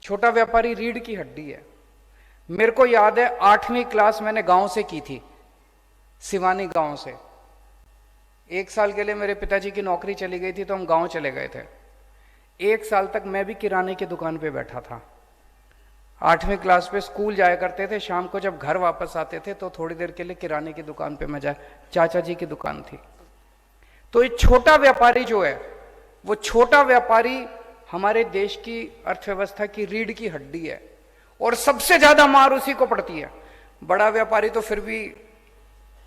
छोटा व्यापारी रीढ़ की हड्डी है। मेरे को याद है 8वीं क्लास मैंने गांव से की थी, सिवानी गांव से। 1 साल के लिए मेरे पिताजी की नौकरी चली गई थी तो हम गांव चले गए थे। 1 साल तक मैं भी किराने की दुकान पे बैठा था। 8वीं क्लास पे स्कूल जाया करते थे, शाम को जब घर वापस आते थे तो थोड़ी देर के लिए किराने की दुकान पे मैं जाए, चाचा जी की दुकान थी। तो ये छोटा व्यापारी जो है, वो छोटा व्यापारी हमारे देश की अर्थव्यवस्था की रीढ़ की हड्डी है और सबसे ज्यादा मार उसी को पड़ती है। बड़ा व्यापारी तो फिर भी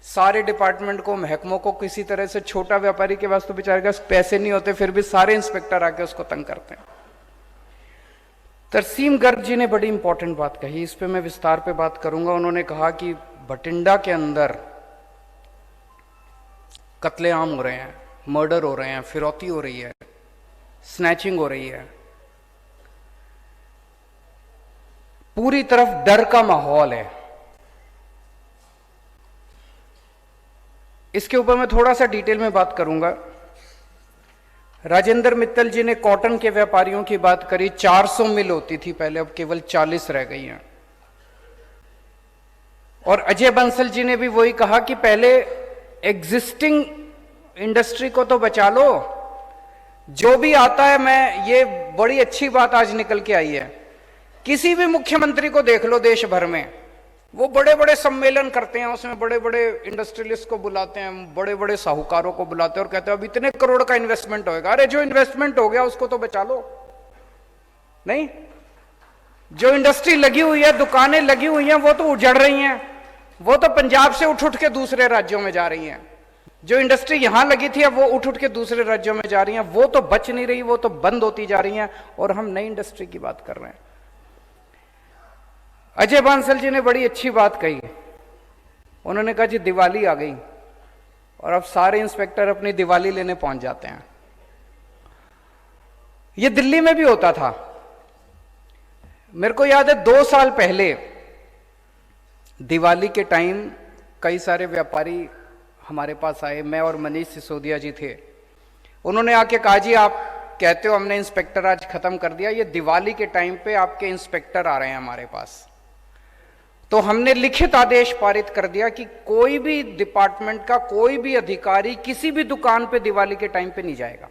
सारे डिपार्टमेंट को, महकमों को किसी तरह से, छोटा व्यापारी के पास तो बेचारे के पास पैसे नहीं होते, फिर भी सारे इंस्पेक्टर आके उसको तंग करते हैं। तरसीम गर्ग जी ने बड़ी इंपॉर्टेंट बात कही, इस पे मैं विस्तार पे बात करूंगा। उन्होंने कहा कि बठिंडा के अंदर कत्लेआम हो रहे हैं, मर्डर हो रहे हैं, फिरौती हो रही है, स्नैचिंग हो रही है, पूरी तरफ डर का माहौल है। इसके ऊपर मैं थोड़ा सा डिटेल में बात करूंगा। राजेंद्र मित्तल जी ने कॉटन के व्यापारियों की बात करी। 400 मिल होती थी पहले, अब केवल 40 रह गई हैं। और अजय बंसल जी ने भी वही कहा कि पहले एग्जिस्टिंग इंडस्ट्री को तो बचा लो, जो भी आता है। मैं, ये बड़ी अच्छी बात आज निकल के आई है, किसी भी मुख्यमंत्री को देख लो देश भर में, वो बड़े बड़े सम्मेलन करते हैं, उसमें बड़े बड़े इंडस्ट्रियलिस्ट को बुलाते हैं, बड़े बड़े साहूकारों को बुलाते हैं और कहते हैं अब इतने करोड़ का इन्वेस्टमेंट होएगा। अरे जो इन्वेस्टमेंट हो गया उसको तो बचा लो। नहीं, जो इंडस्ट्री लगी हुई है, दुकानें लगी हुई हैं, वो तो उजड़ रही हैं, वो तो पंजाब से उठ उठ के दूसरे राज्यों में जा रही हैं। जो इंडस्ट्री यहां लगी थी अब वो उठ उठ के दूसरे राज्यों में जा रही हैं, वो तो बच नहीं रही, वो तो बंद होती जा रही हैं और हम नई इंडस्ट्री की बात कर रहे हैं। अजय बांसल जी ने बड़ी अच्छी बात कही। उन्होंने कहा जी दिवाली आ गई और अब सारे इंस्पेक्टर अपनी दिवाली लेने पहुंच जाते हैं। ये दिल्ली में भी होता था। मेरे को याद है 2 साल पहले दिवाली के टाइम कई सारे व्यापारी हमारे पास आए, मैं और मनीष सिसोदिया जी थे। उन्होंने आके कहा जी आप कहते हो हमने इंस्पेक्टर आज खत्म कर दिया, ये दिवाली के टाइम पे आपके इंस्पेक्टर आ रहे हैं हमारे पास। तो हमने लिखित आदेश पारित कर दिया कि कोई भी डिपार्टमेंट का कोई भी अधिकारी किसी भी दुकान पे दिवाली के टाइम पे नहीं जाएगा।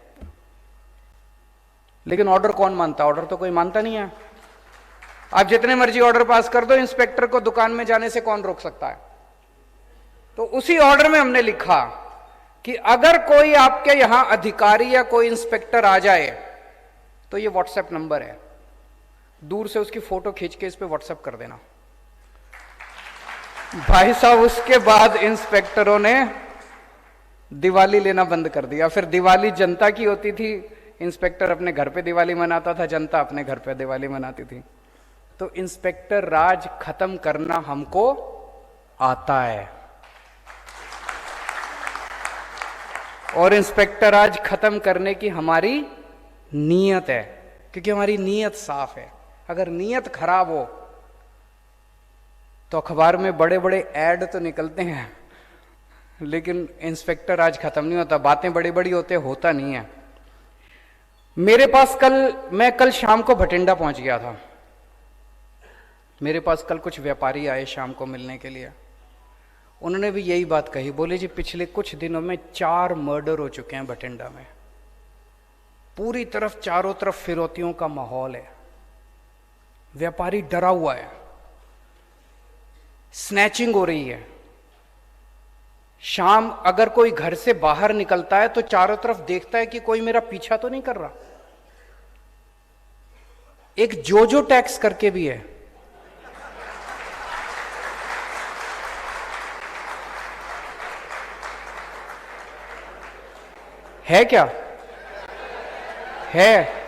लेकिन ऑर्डर कौन मानता? ऑर्डर तो कोई मानता नहीं है। आप जितने मर्जी ऑर्डर पास कर दो, इंस्पेक्टर को दुकान में जाने से कौन रोक सकता है? तो उसी ऑर्डर में हमने लिखा कि अगर कोई आपके यहां अधिकारी या कोई इंस्पेक्टर आ जाए तो ये व्हाट्सएप नंबर है, दूर से उसकी फोटो खींच के इस पे व्हाट्सएप कर देना। भाई साहब, उसके बाद इंस्पेक्टरों ने दिवाली लेना बंद कर दिया। फिर दिवाली जनता की होती थी, इंस्पेक्टर अपने घर पे दिवाली मनाता था, जनता अपने घर पे दिवाली मनाती थी। तो इंस्पेक्टर राज खत्म करना हमको आता है और इंस्पेक्टर राज खत्म करने की हमारी नीयत है, क्योंकि हमारी नीयत साफ है। अगर नीयत खराब हो तो अखबार में बड़े बड़े ऐड तो निकलते हैं, लेकिन इंस्पेक्टर आज खत्म नहीं होता। बातें बड़ी बड़ी होता नहीं है। मेरे पास मैं कल शाम को भटिंडा पहुंच गया था। मेरे पास कल कुछ व्यापारी आए शाम को मिलने के लिए। उन्होंने भी यही बात कही, बोले जी पिछले कुछ दिनों में 4 मर्डर हो चुके हैं भटिंडा में। पूरी तरफ चारों तरफ फिरौतियों का माहौल है, व्यापारी डरा हुआ है, स्नैचिंग हो रही है। शाम अगर कोई घर से बाहर निकलता है तो चारों तरफ देखता है कि कोई मेरा पीछा तो नहीं कर रहा। एक जोजो टैक्स करके भी है क्या? है।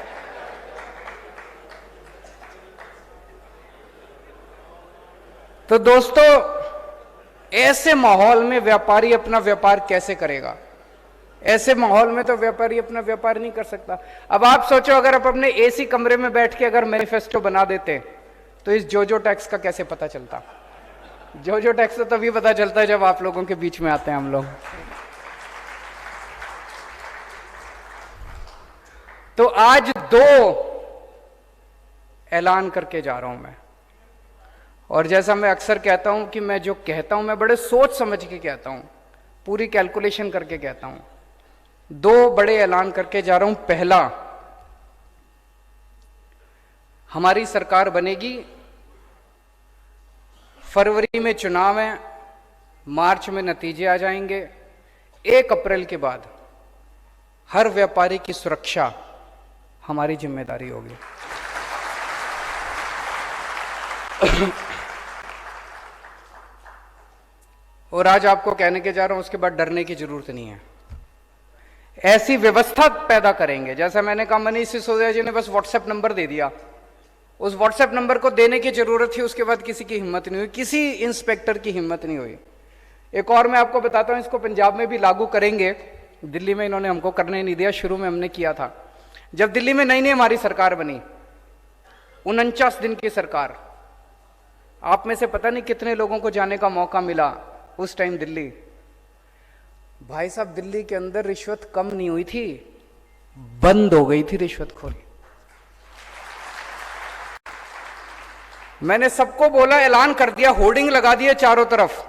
तो दोस्तों, ऐसे माहौल में व्यापारी अपना व्यापार कैसे करेगा? ऐसे माहौल में तो व्यापारी अपना व्यापार नहीं कर सकता। अब आप सोचो, अगर आप अपने एसी कमरे में बैठ के अगर मैनिफेस्टो बना देते तो इस जोजो टैक्स का कैसे पता चलता? जोजो टैक्स तो तभी पता चलता है जब आप लोगों के बीच में आते हैं हम लोग। तो आज 2 ऐलान करके जा रहा हूं मैं। और जैसा मैं अक्सर कहता हूं कि मैं जो कहता हूं मैं बड़े सोच समझ के कहता हूं, पूरी कैलकुलेशन करके कहता हूं। दो बड़े ऐलान करके जा रहा हूं। पहला, हमारी सरकार बनेगी, फरवरी में चुनाव है, मार्च में नतीजे आ जाएंगे। 1 अप्रैल के बाद हर व्यापारी की सुरक्षा हमारी जिम्मेदारी होगी। और आज आपको कहने के जा रहा हूं, उसके बाद डरने की जरूरत नहीं है। ऐसी व्यवस्था पैदा करेंगे, जैसा मैंने कहा मनीष सिसोदिया जी ने बस व्हाट्सएप नंबर दे दिया, उस व्हाट्सएप नंबर को देने की जरूरत थी, उसके बाद किसी की हिम्मत नहीं हुई, किसी इंस्पेक्टर की हिम्मत नहीं हुई। एक और मैं आपको बताता हूं, इसको पंजाब में भी लागू करेंगे। दिल्ली में इन्होंने हमको करने नहीं दिया, शुरू में हमने किया था। जब दिल्ली में नई नई हमारी सरकार बनी, 49 दिन की सरकार, आप में से पता नहीं कितने लोगों को जाने का मौका मिला उस टाइम दिल्ली। भाई साहब, दिल्ली के अंदर रिश्वत कम नहीं हुई थी, बंद हो गई थी रिश्वतखोरी। मैंने सबको बोला, ऐलान कर दिया, होर्डिंग लगा दिए चारों तरफ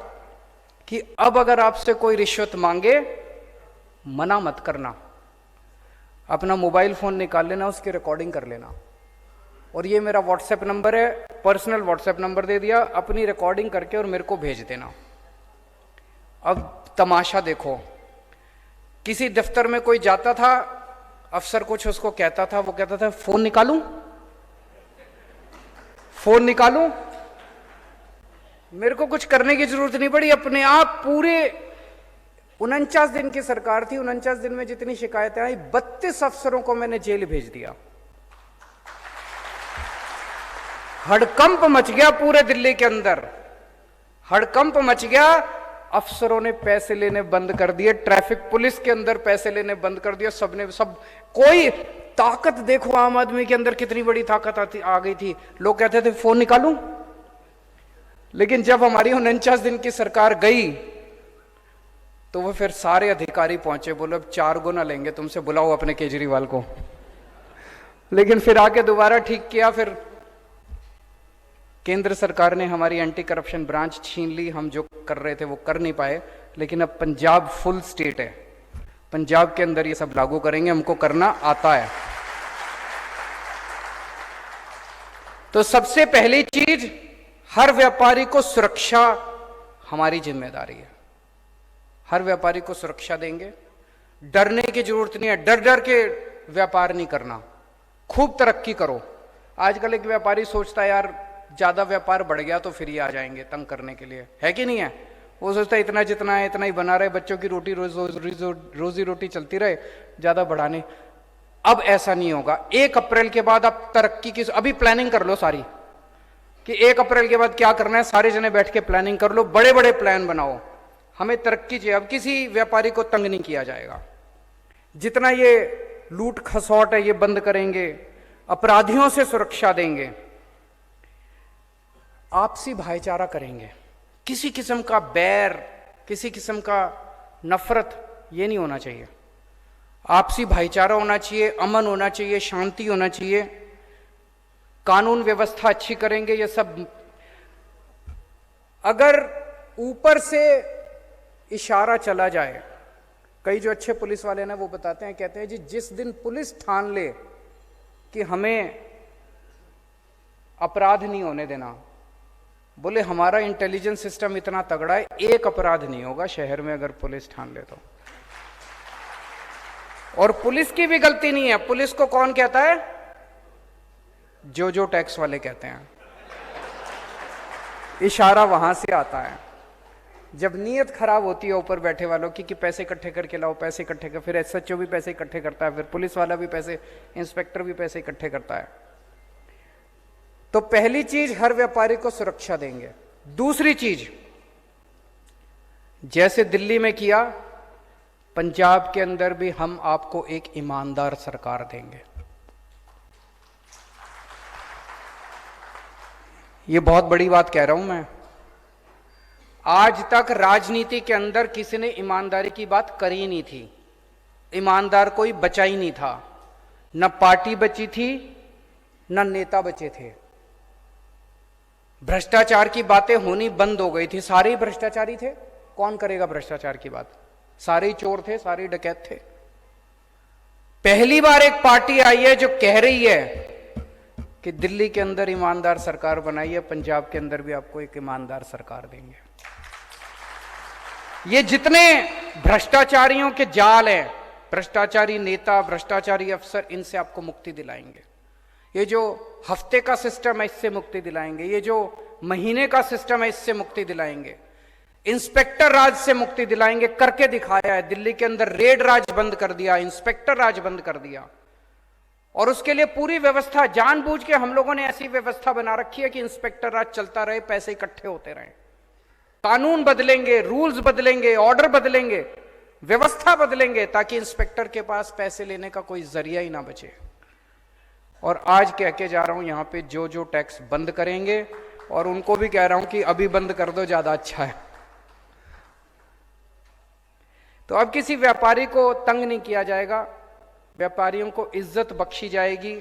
कि अब अगर आपसे कोई रिश्वत मांगे, मना मत करना, अपना मोबाइल फोन निकाल लेना, उसकी रिकॉर्डिंग कर लेना। और ये मेरा व्हाट्सएप नंबर है, पर्सनल व्हाट्सएप नंबर दे दिया, अपनी रिकॉर्डिंग करके और मेरे को भेज देना। अब तमाशा देखो, किसी दफ्तर में कोई जाता था, अफसर कुछ उसको कहता था, वो कहता था फोन निकालूं, फोन निकालूं। मेरे को कुछ करने की जरूरत नहीं पड़ी, अपने आप पूरे 49 दिन की सरकार थी, 49 दिन में जितनी शिकायतें आई, 32 अफसरों को मैंने जेल भेज दिया। हड़कंप मच गया पूरे दिल्ली के अंदर, हड़कंप मच गया। अफसरों ने पैसे लेने बंद कर दिए, ट्रैफिक पुलिस के अंदर पैसे लेने बंद कर दिया, सबने सब। कोई ताकत देखो आम आदमी के अंदर कितनी बड़ी ताकत आ गई थी। लोग कहते थे फोन निकालूं, लेकिन जब हमारी 49 दिन की सरकार गई तो वो फिर सारे अधिकारी पहुंचे, बोले अब 4 गुना लेंगे तुमसे, बुलाओ अपने केजरीवाल को। लेकिन फिर आके दोबारा ठीक किया, फिर केंद्र सरकार ने हमारी एंटी करप्शन ब्रांच छीन ली, हम जो कर रहे थे वो कर नहीं पाए। लेकिन अब पंजाब फुल स्टेट है, पंजाब के अंदर ये सब लागू करेंगे, हमको करना आता है। तो सबसे पहली चीज, हर व्यापारी को सुरक्षा हमारी जिम्मेदारी है। हर व्यापारी को सुरक्षा देंगे, डरने की जरूरत नहीं है, डर डर के व्यापार नहीं करना, खूब तरक्की करो। आजकल एक व्यापारी सोचता है यार ज्यादा व्यापार बढ़ गया तो फिर ये आ जाएंगे तंग करने के लिए, है कि नहीं है? वो सोचता है इतना जितना है इतना ही बना रहे, बच्चों की रोटी रोजी रोटी चलती रहे, ज्यादा बढ़ाने। अब ऐसा नहीं होगा। 1 अप्रैल के बाद आप तरक्की की अभी प्लानिंग कर लो सारी, कि 1 अप्रैल के बाद क्या करना है, सारे जने बैठ के प्लानिंग कर लो, बड़े बड़े प्लान बनाओ। हमें तरक्की चाहिए, अब किसी व्यापारी को तंग नहीं किया जाएगा। जितना ये लूट खसौट है ये बंद करेंगे, अपराधियों से सुरक्षा देंगे, आपसी भाईचारा करेंगे। किसी किस्म का बैर, किसी किस्म का नफरत ये नहीं होना चाहिए। आपसी भाईचारा होना चाहिए, अमन होना चाहिए, शांति होना चाहिए, कानून व्यवस्था अच्छी करेंगे। ये सब अगर ऊपर से इशारा चला जाए, कई जो अच्छे पुलिस वाले ना वो बताते हैं, कहते हैं जी जिस दिन पुलिस ठान ले कि हमें अपराध नहीं होने देना, बोले हमारा इंटेलिजेंस सिस्टम इतना तगड़ा है, 1 अपराध नहीं होगा शहर में अगर पुलिस ठान ले तो। और पुलिस की भी गलती नहीं है। पुलिस को कौन कहता है? जो टैक्स वाले कहते हैं। इशारा वहां से आता है। जब नीयत खराब होती है ऊपर बैठे वालों की कि पैसे इकट्ठे करके लाओ, पैसे इकट्ठे कर, फिर एसएचओ भी पैसे इकट्ठे करता है, फिर पुलिस वाला भी पैसे, इंस्पेक्टर भी पैसे इकट्ठे करता है। तो पहली चीज, हर व्यापारी को सुरक्षा देंगे। दूसरी चीज, जैसे दिल्ली में किया, पंजाब के अंदर भी हम आपको एक ईमानदार सरकार देंगे। ये बहुत बड़ी बात कह रहा हूं मैं। आज तक राजनीति के अंदर किसी ने ईमानदारी की बात करी नहीं थी, ईमानदार कोई बचा ही नहीं था। न पार्टी बची थी, ना नेता बचे थे। भ्रष्टाचार की बातें होनी बंद हो गई थी, सारे ही भ्रष्टाचारी थे। कौन करेगा भ्रष्टाचार की बात? सारे ही चोर थे, सारे ही डकैत थे। पहली बार एक पार्टी आई है जो कह रही है कि दिल्ली के अंदर ईमानदार सरकार बनाइए, पंजाब के अंदर भी आपको एक ईमानदार सरकार देंगे। ये जितने भ्रष्टाचारियों के जाल हैं, भ्रष्टाचारी नेता, भ्रष्टाचारी अफसर, इनसे आपको मुक्ति दिलाएंगे। ये जो हफ्ते का सिस्टम है इससे मुक्ति दिलाएंगे, ये जो महीने का सिस्टम है इससे मुक्ति दिलाएंगे, इंस्पेक्टर राज से मुक्ति दिलाएंगे। करके दिखाया है, दिल्ली के अंदर रेड राज बंद कर दिया, इंस्पेक्टर राज बंद कर दिया। और उसके लिए पूरी व्यवस्था जानबूझ के हम लोगों ने ऐसी व्यवस्था बना रखी है कि इंस्पेक्टर राज चलता रहे, पैसे इकट्ठे होते रहे। कानून बदलेंगे, रूल्स बदलेंगे, ऑर्डर बदलेंगे, व्यवस्था बदलेंगे, ताकि इंस्पेक्टर के पास पैसे लेने का कोई जरिया ही ना बचे। और आज कह के जा रहा हूं, यहां पे जो जो टैक्स बंद करेंगे, और उनको भी कह रहा हूं कि अभी बंद कर दो, ज्यादा अच्छा है। तो अब किसी व्यापारी को तंग नहीं किया जाएगा, व्यापारियों को इज्जत बख्शी जाएगी।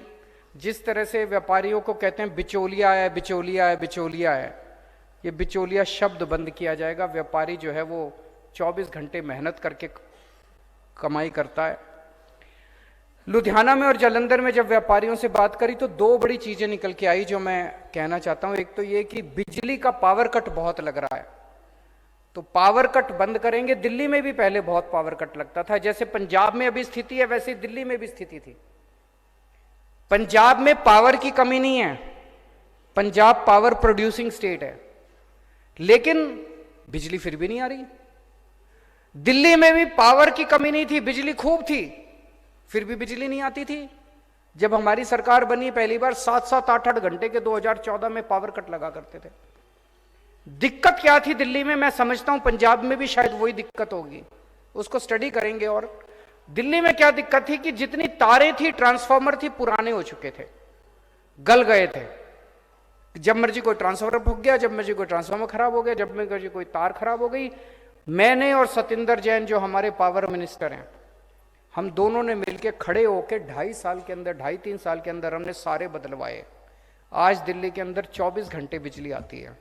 जिस तरह से व्यापारियों को कहते हैं बिचौलिया है, बिचौलिया है, बिचौलिया है, ये बिचौलिया शब्द बंद किया जाएगा। व्यापारी जो है वो 24 घंटे मेहनत करके कमाई करता है। लुधियाना में और जालंधर में जब व्यापारियों से बात करी तो दो बड़ी चीजें निकल के आई जो मैं कहना चाहता हूं। एक तो ये कि बिजली का पावर कट बहुत लग रहा है, तो पावर कट बंद करेंगे। दिल्ली में भी पहले बहुत पावर कट लगता था, जैसे पंजाब में अभी स्थिति है वैसे दिल्ली में भी स्थिति थी। पंजाब में पावर की कमी नहीं है, पंजाब पावर प्रोड्यूसिंग स्टेट है, लेकिन बिजली फिर भी नहीं आ रही। दिल्ली में भी पावर की कमी नहीं थी, बिजली खूब थी, फिर भी बिजली नहीं आती थी। जब हमारी सरकार बनी पहली बार 7-7, 8-8 घंटे के 2014 में पावर कट लगा करते थे। दिक्कत क्या थी दिल्ली में? मैं समझता हूं पंजाब में भी शायद वही दिक्कत होगी, उसको स्टडी करेंगे। और दिल्ली में क्या दिक्कत थी कि जितनी तारें थी, ट्रांसफार्मर थी, पुराने हो चुके थे, गल गए थे। जब मर्जी कोई ट्रांसफार्मर फूक गया, जब मर्जी कोई ट्रांसफार्मर खराब हो गया, जब मर्जी कोई तार खराब हो गई। मैंने और सतिंदर जैन जो हमारे पावर मिनिस्टर हैं, हम दोनों ने मिलकर खड़े होकर 2.5 साल के अंदर, 2.5-3 साल के अंदर हमने सारे बदलवाए। आज दिल्ली के अंदर 24 घंटे बिजली आती है।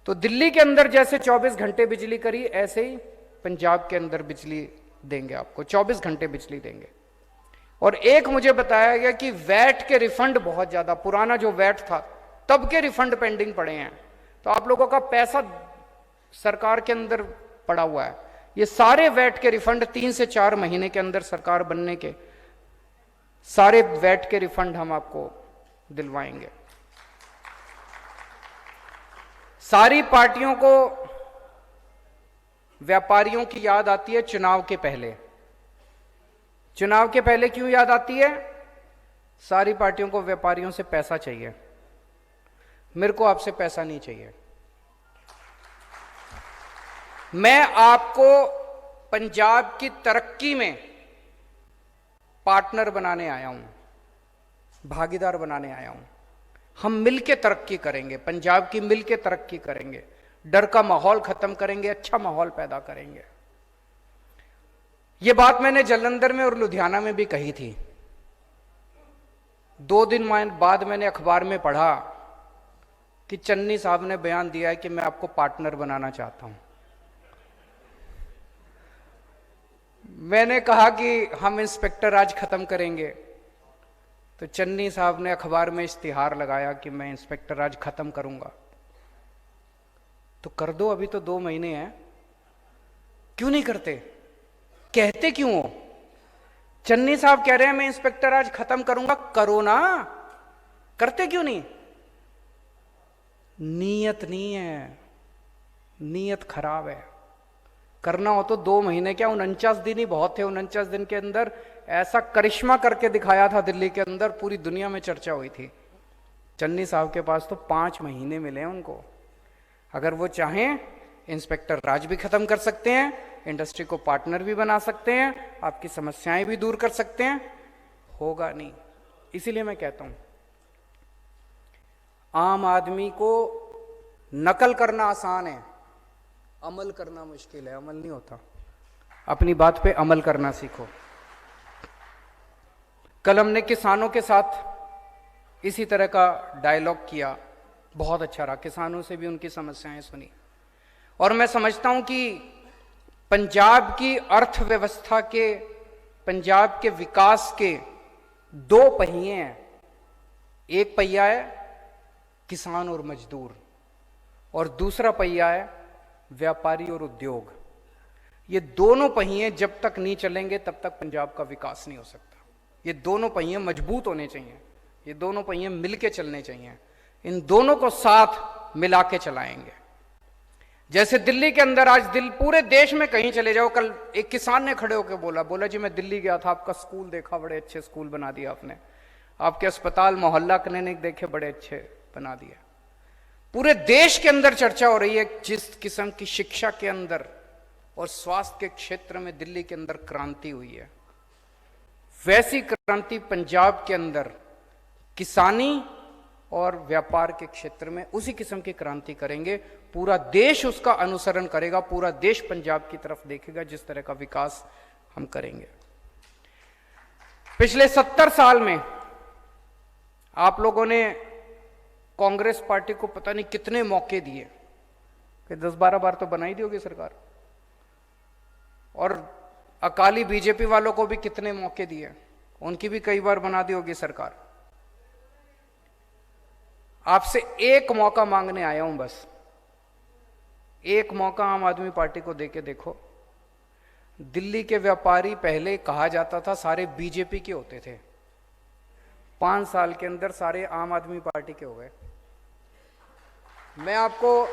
तो दिल्ली के अंदर जैसे 24 घंटे बिजली करी, ऐसे ही पंजाब के अंदर बिजली देंगे आपको, 24 घंटे बिजली देंगे। और एक मुझे बताया गया कि वैट के रिफंड बहुत ज्यादा, पुराना जो वैट था तब के रिफंड पेंडिंग पड़े हैं। तो आप लोगों का पैसा सरकार के अंदर पड़ा हुआ है, ये सारे वैट के रिफंड 3 से 4 महीने के अंदर सरकार बनने के सारे वैट के रिफंड हम आपको दिलवाएंगे। सारी पार्टियों को व्यापारियों की याद आती है चुनाव के पहले। चुनाव के पहले क्यों याद आती है? सारी पार्टियों को व्यापारियों से पैसा चाहिए, मेरे को आपसे पैसा नहीं चाहिए। मैं आपको पंजाब की तरक्की में पार्टनर बनाने आया हूं, भागीदार बनाने आया हूं। हम मिलके तरक्की करेंगे, पंजाब की मिलके तरक्की करेंगे, डर का माहौल खत्म करेंगे, अच्छा माहौल पैदा करेंगे। यह बात मैंने जालंधर में और लुधियाना में भी कही थी। 2 दिन बाद मैंने अखबार में पढ़ा कि चन्नी साहब ने बयान दिया है कि मैं आपको पार्टनर बनाना चाहता हूं। मैंने कहा कि हम इंस्पेक्टर राज खत्म करेंगे, तो चन्नी साहब ने अखबार में इश्तिहार लगाया कि मैं इंस्पेक्टर राज खत्म करूंगा। तो कर दो, अभी तो 2 महीने हैं, क्यों नहीं करते? कहते क्यों हो? चन्नी साहब कह रहे हैं मैं इंस्पेक्टर राज खत्म करूंगा, करो ना, करते क्यों नहीं? नीयत नहीं है, नीयत खराब है। करना हो तो 2 महीने क्या, 49 दिन ही बहुत थे। 49 दिन के अंदर ऐसा करिश्मा करके दिखाया था दिल्ली के अंदर, पूरी दुनिया में चर्चा हुई थी। चन्नी साहब के पास तो 5 महीने मिले हैं उनको। अगर वो चाहें इंस्पेक्टर राज भी खत्म कर सकते हैं, इंडस्ट्री को पार्टनर भी बना सकते हैं, आपकी समस्याएं भी दूर कर सकते हैं। होगा नहीं, इसीलिए मैं कहता हूं आम आदमी को नकल करना आसान है, अमल करना मुश्किल है। अमल नहीं होता, अपनी बात पे अमल करना सीखो। कल हमने किसानों के साथ इसी तरह का डायलॉग किया, बहुत अच्छा रहा, किसानों से भी उनकी समस्याएं सुनी। और मैं समझता हूं कि पंजाब की अर्थव्यवस्था के, पंजाब के विकास के दो पहिए हैं। एक पहिया है किसान और मजदूर, और दूसरा पहिया है व्यापारी और उद्योग। ये दोनों पहिए जब तक नहीं चलेंगे तब तक पंजाब का विकास नहीं हो सकता। ये दोनों पहिए मजबूत होने चाहिए, ये दोनों पहिए मिलके चलने चाहिए, इन दोनों को साथ मिला के चलाएंगे। जैसे दिल्ली के अंदर आज पूरे देश में कहीं चले जाओ, कल एक किसान ने खड़े होकर बोला जी मैं दिल्ली गया था, आपका स्कूल देखा, बड़े अच्छे स्कूल बना दिया आपने, आपके अस्पताल मोहल्ला क्लिनिक देखे, बड़े अच्छे बना दिया। पूरे देश के अंदर चर्चा हो रही है जिस किस्म की शिक्षा के अंदर और स्वास्थ्य के क्षेत्र में दिल्ली के अंदर क्रांति हुई है, वैसी क्रांति पंजाब के अंदर किसानी और व्यापार के क्षेत्र में उसी किस्म की क्रांति करेंगे। पूरा देश उसका अनुसरण करेगा, पूरा देश पंजाब की तरफ देखेगा जिस तरह का विकास हम करेंगे। पिछले 70 साल में आप लोगों ने कांग्रेस पार्टी को पता नहीं कितने मौके दिए, कि 10-12 बार तो बना ही दी होगी सरकार, और अकाली बीजेपी वालों को भी कितने मौके दिए, उनकी भी कई बार बना दी होगी सरकार। आपसे एक मौका मांगने आया हूं, बस एक मौका आम आदमी पार्टी को देके देखो। दिल्ली के व्यापारी पहले कहा जाता था सारे बीजेपी के होते थे, 5 साल के अंदर सारे आम आदमी पार्टी के हो गए। मैं आपको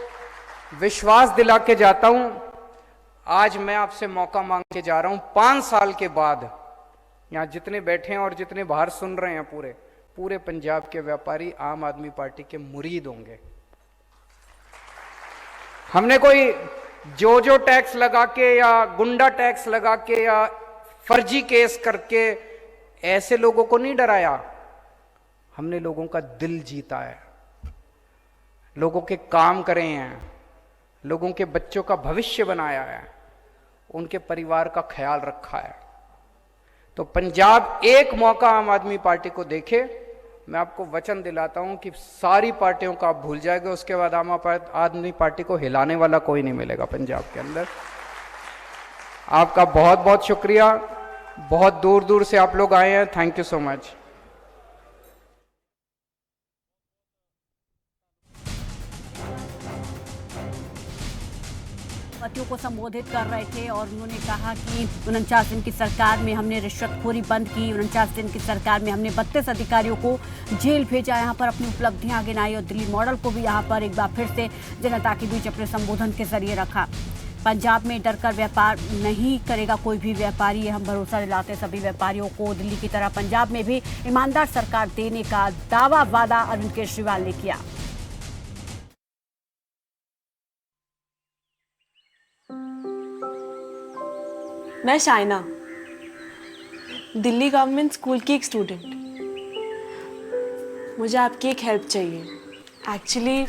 विश्वास दिला के जाता हूं, आज मैं आपसे मौका मांग के जा रहा हूं, 5 साल के बाद यहां जितने बैठे हैं और जितने बाहर सुन रहे हैं, पूरे पंजाब के व्यापारी आम आदमी पार्टी के मुरीद होंगे। हमने कोई जो टैक्स लगा के या गुंडा टैक्स लगा के या फर्जी केस करके ऐसे लोगों को नहीं डराया, हमने लोगों का दिल जीता है, लोगों के काम करे हैं, लोगों के बच्चों का भविष्य बनाया है, उनके परिवार का ख्याल रखा है। तो पंजाब एक मौका आम आदमी पार्टी को देखे, मैं आपको वचन दिलाता हूं कि सारी पार्टियों का आप भूल जाएंगे, उसके बाद आम आदमी पार्टी को हिलाने वाला कोई नहीं मिलेगा पंजाब के अंदर। आपका बहुत बहुत शुक्रिया, बहुत दूर दूर से आप लोग आए हैं, थैंक यू सो मच। पतियों को संबोधित कर रहे थे और उन्होंने कहा कि 49 दिन की सरकार में हमने रिश्वतखोरी बंद की, 49 दिन की सरकार में हमने 32 अधिकारियों को जेल भेजा, यहाँ पर अपनी उपलब्धियां गिनाई और दिल्ली मॉडल को भी यहाँ पर एक बार फिर से जनता के बीच अपने संबोधन के जरिए रखा। पंजाब में डरकर व्यापार नहीं करेगा कोई भी व्यापारी, हम भरोसा दिलाते सभी व्यापारियों को। दिल्ली की तरह पंजाब में भी ईमानदार सरकार देने का दावा वादा अरविंद केजरीवाल ने किया। मैं शाइना, दिल्ली गवर्नमेंट स्कूल की एक स्टूडेंट। मुझे आपकी एक हेल्प चाहिए। एक्चुअली